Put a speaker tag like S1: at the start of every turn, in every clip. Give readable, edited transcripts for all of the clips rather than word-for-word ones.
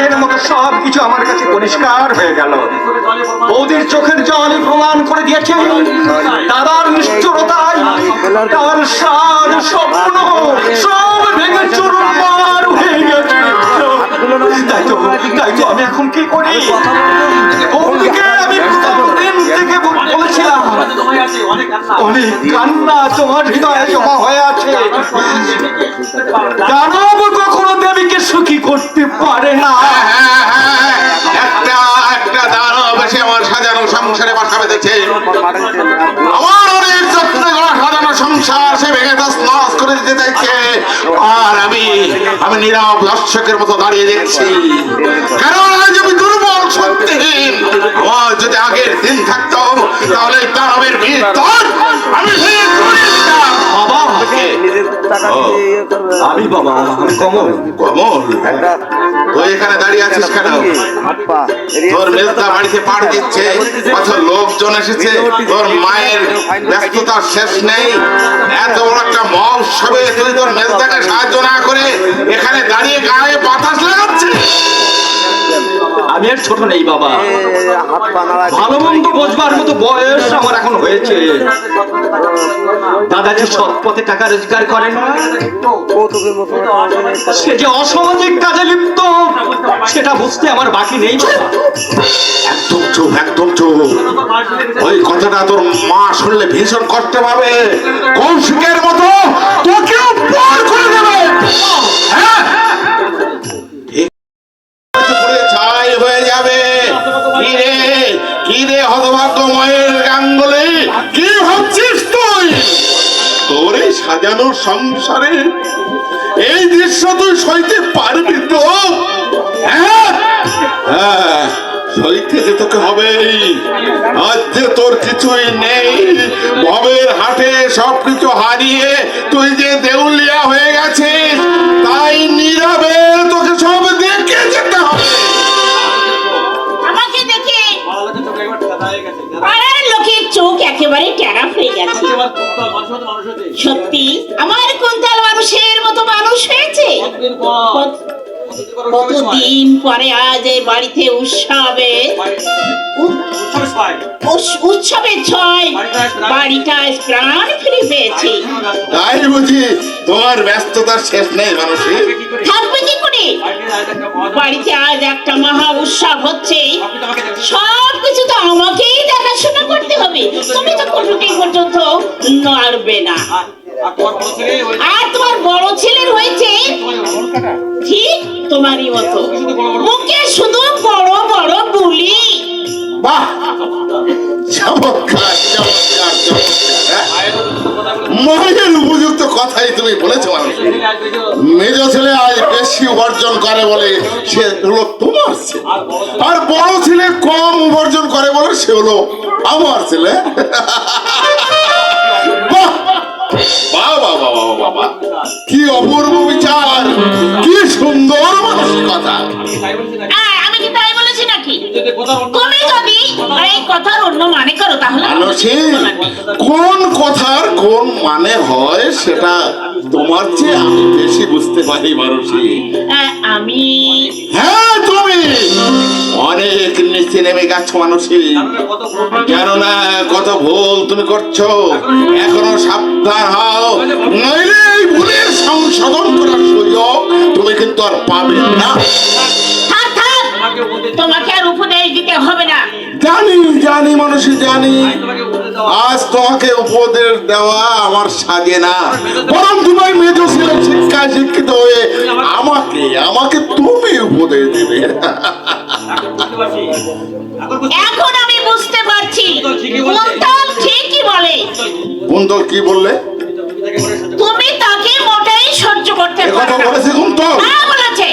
S1: চোখের মতো সবকিছু আমার কাছে পরিষ্কার হয়ে গেল। বৌদির চোখের জল প্রমাণ করে দিয়েছে দাদার নিষ্ঠুরতায় তার সার স্বপ্ন সব ভেঙে চুরমার হয়ে গেছে। তাই তো আমি এখন কি করি? বৌদিকে আমি প্রথম দিন থেকে বলেছিলাম অনেক কান্না তোমার হৃদয়ে জমা হয়ে আছে। দানব কখনো দেবীকে সুখী করতে পারে না।
S2: একটা দানব এসে আমার সাজানো সংসারে বাসা বেঁধেছে। আমার অনেক যত্ন করা সাজানো সংসার সে ভেঙে তছনছ করে দিতে দেখছে, আর আমি নীরব দর্শকের মতো দাঁড়িয়ে দেখছি। কারণ আজ আমি দুর্বল শক্তিহীন। আমার যদি আগের দিন থাকতো তাহলে দানবের ভিতর আমি
S1: আমি বাবা কমল।
S2: কমল, তুই এখানে দাঁড়িয়ে আছিস কেন? তোর মেজদা বাড়িতে পাড় দিচ্ছে, কত লোকজন এসেছে, তোর মায়ের ব্যস্ততার শেষ নেই। এত বড় একটা মহোৎসবে তুই তোর মেজদাকে সাহায্য না করে এখানে দাঁড়িয়ে গায়ে বাতাস লাগাচ্ছে।
S1: আমি আর ছোট নেই বাবা, ভালো মন্দ বোঝবার মতো বয়স আমার এখন হয়েছে। দাদা যে সৎ পথে টাকা রোজগার করেন, সে যে অসামাজিক কাজে লিপ্ত, সেটা বুঝতে আমার বাকি নেই বাবা।
S2: একদম চুপ, একদম চুপ। ওই কথাটা তোর মা শুনলে ভীষণ কষ্ট পাবে। কৌশিকের মতো তোকেও পার করে দেবে। হ্যাঁ, ছাই হয়ে যাবে। কি রে হতভাগ্য মায়ের গাঙ্গুলি, কি ভাবছিস তুই? তোর এই সাজানো সংসারে এই দৃশ্য তুই সইতে পারবি তো? হ্যাঁ, সইতে যে তোকে হবেই। আজ যে তোর কিছুই নেই, ভবের হাটে সবকিছু হারিয়ে তুই যে দেউলিয়া হয়ে গেছিস, তাই নীরবে তোকে সব দেখে যেতে হবে।
S3: আমাকে দেখে পাড়ার লোকের চোখ একেবারে টেরা হয়ে গেছে। সত্যি আমার কুন্তল মানুষের মতো মানুষ হয়েছে। কতদিন পরে আজ এই বাড়িতে উৎসবের ছয় বাড়িটায় প্রাণ ফিরে পেয়েছে।
S2: তাই বুঝি তোমার ব্যস্ততার শেষ নেই মানুষের?
S3: থাকবে কি করে? বাড়িতে আজ একটা মহা উৎসব হচ্ছে, সবকিছু তো আমাকেই দেখাশোনা করতে হবে। তুমি তো কোনোটি পর্যন্ত নড়বে না। আর তোমার বড় ছেলের হয়েছে ঠিক তোমারই মতো, মুখে শুধু বড় বড় বুলি।
S2: বাহ, চমৎকার চমৎকার চমৎকার। মায়ের উপযুক্ত কথাই তুমি বলেছো মানুষ। মেজ ছেলে আজ বেশি উপার্জন করে বলে সে হলো তোমার ছেলে, আর বড় ছেলে কম উপার্জন করে বলে সে হলো আমার ছেলে। বাবা, কি অপূর্ব বিচার, কি সুন্দর মানসিকতা।
S3: আমি কি তাই বলেছি নাকি? তুমি যদি এই কথার অন্য মানে করো তাহলে
S2: কোন কথার কোন মানে হয় সেটা তোমার চেয়ে আমি বেশি বুঝতে পারি মানুষই।
S3: আমি
S2: হ্যাঁ, তুমি অনেক নিচে নেমে গেছো মানুষই। জানো না কত ভুল তুমি করছো। এখনো সাবধান হও, নইলে এই ভুলের সংশোধন করার সুযোগ তুমি কিন্তু আর পাবে না।
S3: তোমাকে আর উপদেশ দিতে হবে না।
S2: জানি মানুষই জানি। আজ তোমাকে উপদেশ দেওয়া আমার সাজে না, বরং তোমার মেজ ছেলে শিক্ষায় শিক্ষিত হয়ে আমাকে তুমি উপদেশ দেবে।
S3: এখন আমি বুঝতে পারছি কুন্তল ঠিকই বলে।
S2: কুন্তল কি বললে?
S3: তুমি তাকে মোটেই সহ্য করতে পারো না।
S2: বলেছে কুন্তল?
S3: হ্যাঁ বলেছে।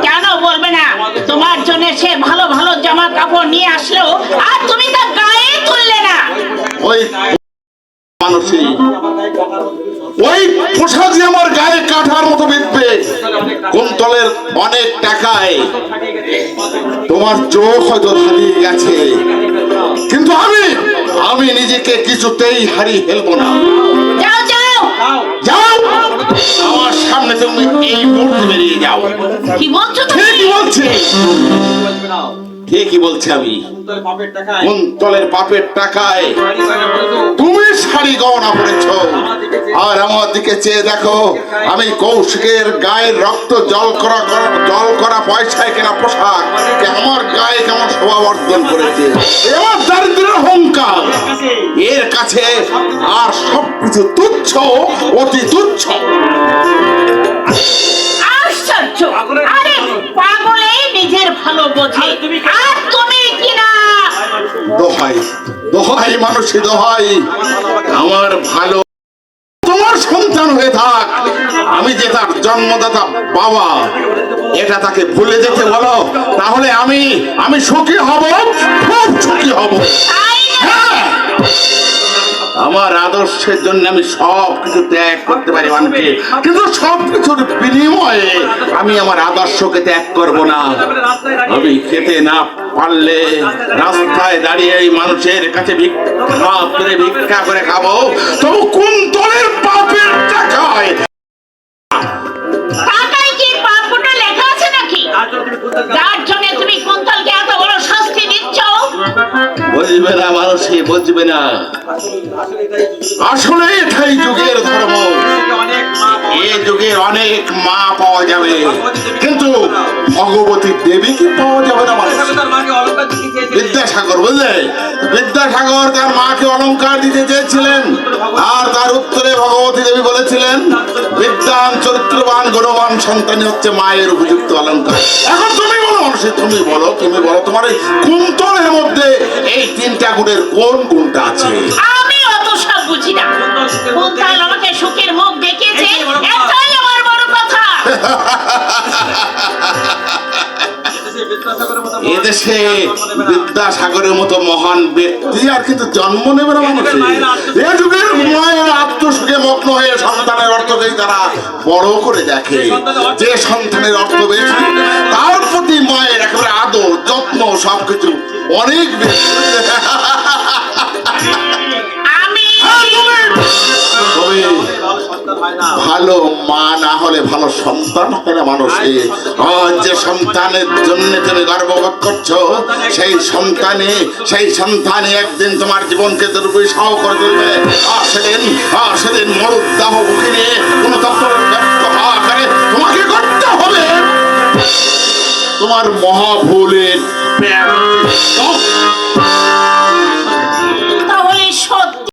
S3: কেন বলবে না? তোমার জন্য সে ভালো ভালো জামা কাপড় নিয়ে আসলো, আর তুমি তা গায়ে তুললে না।
S2: ওই মানুষই ওই পোশাক যে আমার গায়ে কাঠার মতো বিধবে। কুন্তলের অনেক টাকায় তোমার চোখ হয়তো হারিয়ে গেছে, কিন্তু আমি নিজেকে কিছুতেই হারিয়ে ফেলবো না।
S3: যাও
S2: যাও, আমার সামনে তুমি এই মুহূর্তে বেরিয়ে যাও।
S3: কি বলছো তুমি?
S2: ঠিকই বলছি, ঠিকই বলছি আমি। কুন্তলের পাপের টাকায় তুমি শাড়ি গহনা পড়েছ, আর আমার দিকে চেয়ে দেখো, আমি কৌশিকের গায়ের রক্ত জল করা পয়সায় কেনা পোশাক আমার গায়ে কেমন শোভা বর্ধন করেছে। এবার দারিদ্রের অহংকার, এর কাছে আর সবকিছু তুচ্ছ, অতি তুচ্ছ।
S3: আশ্চর্য! আরে পাগলে নিজের ভালো বোঝে, আর তুমি কিনা।
S2: দোহাই দোহাই মানুষই দোহাই, আমার ভালো তোমার সন্তান হয়ে থাক, আমি যে তার জন্মদাতা বাবা এটা তাকে ভুলে যেতে বলো, তাহলে আমি সুখী হব, খুব সুখী হব।
S3: তাই না?
S2: হ্যাঁ, আমার আদর্শের জন্য আমি সব কিছু ত্যাগ করতে পারি মানুষকে, কিন্তু সবকিছুর বিনিময়ে আমি আমার আদর্শকে ত্যাগ করব না। আমি খেতে না পারলে রাস্তায় দাঁড়িয়ে এই মানুষের কাছে ভিক্ষা করে খাবো, তবু কুন্তলের পাপের টাকায়।
S3: টাকায় কি পাপটা লেখা আছে নাকি? যার জন্য তুমি কুন্তলকে এত বড় শাস্তি দিচ্ছ?
S2: বুঝবে না মানুষই, বুঝবে না। আসলে এটাই যুগের ধর্ম। এ যুগের অনেক মা পাওয়া যাবে, কিন্তু ভগবতী দেবী কি পাওয়া যাবে না মানুষ? বিদ্যাসাগর, বুঝলে, বিদ্যাসাগর তার মাকে অলংকার দিতে চেয়েছিলেন, আর তার উত্তরে ভগবতী দেবী বলেছিলেন, বিদ্যান, চরিত্রবান, গুণবান সন্তানই হচ্ছে মায়ের উপযুক্ত অলংকার। এখন তুমি বলো মানুষে, তুমি বলো তোমার এই কুন্তলের মধ্যে এই তিনটা গুণের কোন গুণটা আছে?
S3: আমি অত সব বুঝি না। কুন্তল আমাকে সুখের মুখ দেখিয়েছে, এটাই আমার বড় কথা।
S2: এদেশে বিদ্যাসাগরের মতো মহান ব্যক্তি আর কিন্তু জন্ম নেবে না মানুষে। এ যুগের মায়ের আত্মসুখে মগ্ন হয়ে সন্তানের অর্থকেই তারা বড় করে দেখে। যে সন্তানের অর্থ বেশি তার প্রতি মায়ের একেবারে আদর, যত্ন, সবকিছু অনেক বেশি।
S3: আমি
S2: তবে ভালো মা না হলে ভালো সন্তান হয় না মানুষে। আজ যে সন্তানের জন্য তুমি গর্ববোধ করছো, সেই সন্তানে একদিন তোমার জীবনকে দুর্বিষহ করে তুলবে। সেদিন মরুদ্দাহ বুকে নিয়ে কোনো তত্ত্বের ব্যক্ত হওয়া করে তোমাকে করতে হবে তোমার মহাভুলের